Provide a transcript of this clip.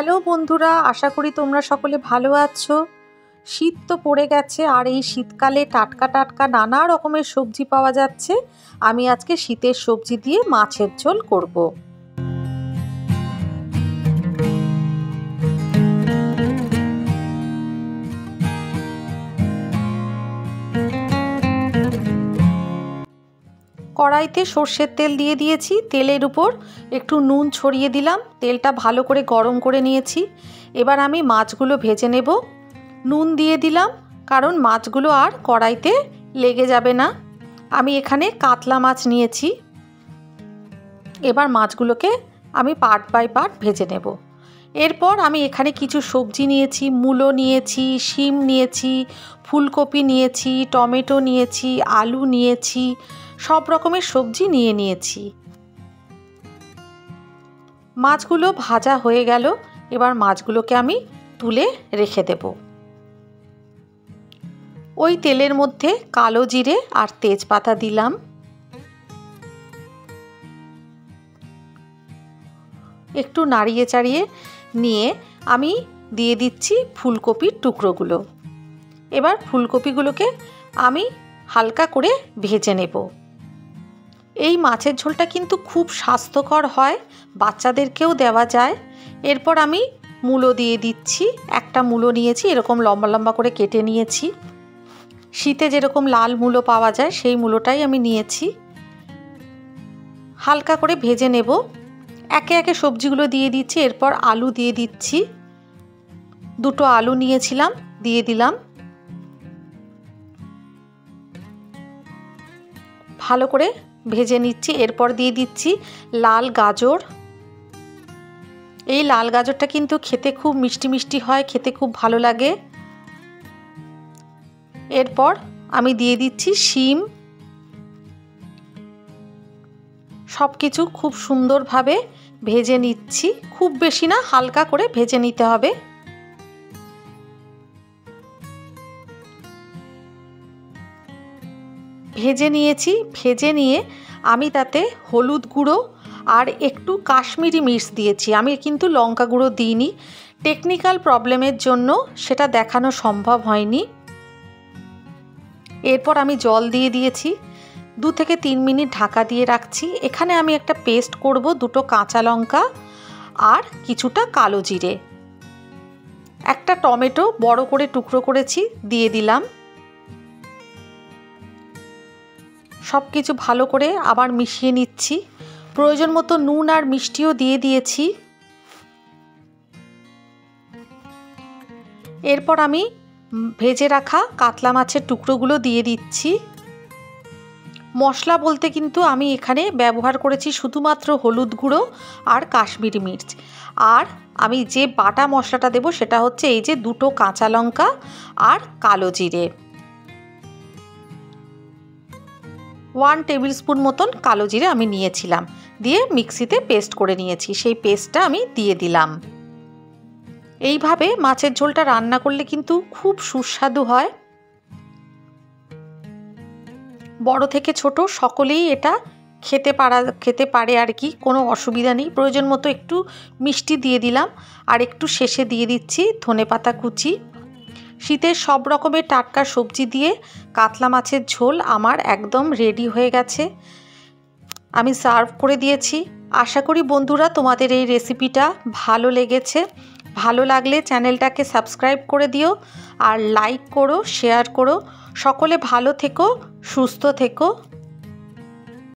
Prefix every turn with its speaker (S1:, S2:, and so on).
S1: Hello বন্ধুরা, আশা করি তোমরা সকলে ভালো আছো। শীত তো পড়ে গেছে আর এই শীতকালে টাটকা টাটকা নানা রকমের সবজি পাওয়া যাচ্ছে। আমি আজকে শীতের সবজি দিয়ে মাছের ঝোল করব। কড়াইতে সর্ষের তেল দিয়ে দিয়েছি, তেলের উপর একটু নুন ছড়িয়ে দিলাম, তেলটা ভালো করে গরম করে নিয়েছি। এবার আমি মাছগুলো ভেজে নেব। নুন দিয়ে দিলাম কারণ মাছগুলো আর কড়াইতে লেগে যাবে না। আমি এখানে কাতলা মাছ নিয়েছি। এবার মাছগুলোকে আমি পার্ট বাই পার্ট ভেজে নেব। এরপর আমি এখানে কিছু সবজি নিয়েছি, মূলো নিয়েছি, শিম নিয়েছি, ফুলকপি নিয়েছি, টমেটো নিয়েছি, আলু নিয়েছি, সব রকমের সবজি নিয়েছি। মাছগুলো ভাজা হয়ে গেল। এবার মাছগুলোকে আমি তুলে রেখে দেব। ওই তেলের মধ্যে কালো জিরে আর তেজপাতা দিলাম। একটু নাড়িয়ে চাড়িয়ে নিয়ে আমি দিয়ে দিচ্ছি ফুলকপির টুকরোগুলো। এবার ফুলকপিগুলোকে আমি হালকা করে ভেজে নেব। এই মাছের ঝোলটা কিন্তু খুব স্বাস্থ্যকর হয়, বাচ্চাদেরকেও দেওয়া যায়। এরপর আমি মূলো দিয়ে দিচ্ছি। একটা মূলো নিয়েছি, এরকম লম্বা লম্বা করে কেটে নিয়েছি। শীতে যেরকম লাল মূলো পাওয়া যায় সেই মূলোটাই আমি নিয়েছি। হালকা করে ভেজে নেব। একে একে সবজিগুলো দিয়ে দিচ্ছি। এরপর আলু দিয়ে দিচ্ছি। দুটো আলু নিয়েছিলাম, দিয়ে দিলাম। ভালো করে ভেজে নিচ্ছি। এরপর দিয়ে দিচ্ছি লাল গাজর। এই লাল গাজরটা কিন্তু খেতে খুব মিষ্টি মিষ্টি হয়, খেতে খুব ভালো লাগে। এরপর আমি দিয়ে দিচ্ছি শিম। সব কিছু খুব সুন্দরভাবে ভেজে নিচ্ছি। খুব বেশি না, হালকা করে ভেজে নিতে হবে। ভেজে নিয়েছি। ভেজে নিয়ে আমি তাতে হলুদ গুঁড়ো আর একটু কাশ্মীরি মির্চ দিয়েছি। আমি কিন্তু লঙ্কা গুঁড়ো দিইনি, টেকনিক্যাল প্রবলেমের জন্য সেটা দেখানো সম্ভব হয়নি। এরপর আমি জল দিয়ে দিয়েছি। 2 থেকে 3 মিনিট ঢাকা দিয়ে রাখছি। এখানে আমি একটা পেস্ট করব, 2টো কাঁচা লঙ্কা আর কিছুটা কালো জিরে। একটা টমেটো বড় করে টুকরো করেছি, দিয়ে দিলাম। সব কিছু ভালো করে আবার মিশিয়ে নিচ্ছি। প্রয়োজন মতো নুন আর মিষ্টিও দিয়ে দিয়েছি। এরপর আমি ভেজে রাখা কাতলা মাছের টুকরোগুলো দিয়ে দিচ্ছি। মশলা বলতে কিন্তু আমি এখানে ব্যবহার করেছি শুধুমাত্র হলুদ গুঁড়ো আর কাশ্মীরি মির্চ। আর আমি যে বাটা মশলাটা দেব সেটা হচ্ছে এই যে 2টো কাঁচা লঙ্কা আর কালো জিরে। 1 টেবিল স্পুন মতন কালো জিরে আমি নিয়েছিলাম, দিয়ে মিক্সিতে পেস্ট করে নিয়েছি। সেই পেস্টটা আমি দিয়ে দিলাম। এইভাবে মাছের ঝোলটা রান্না করলে কিন্তু খুব সুস্বাদু হয়। বড় থেকে ছোট সকলেই এটা খেতে পারে আর কি, কোনো অসুবিধা নেই। প্রয়োজন মতো একটু মিষ্টি দিয়ে দিলাম আর একটু শেষে দিয়ে দিচ্ছি ধনেপাতা কুচি। শীতের সব রকমের টাটকা সবজি দিয়ে কাতলা মাছের ঝোল আমার একদম রেডি হয়ে গেছে। আমি সার্ভ করে দিয়েছি। আশা করি বন্ধুরা তোমাদের এই রেসিপিটা ভালো লেগেছে। ভালো লাগলে চ্যানেলটাকে সাবস্ক্রাইব করে দিও আর লাইক করো, শেয়ার করো। সকলে ভালো থেকো, সুস্থ থেকো।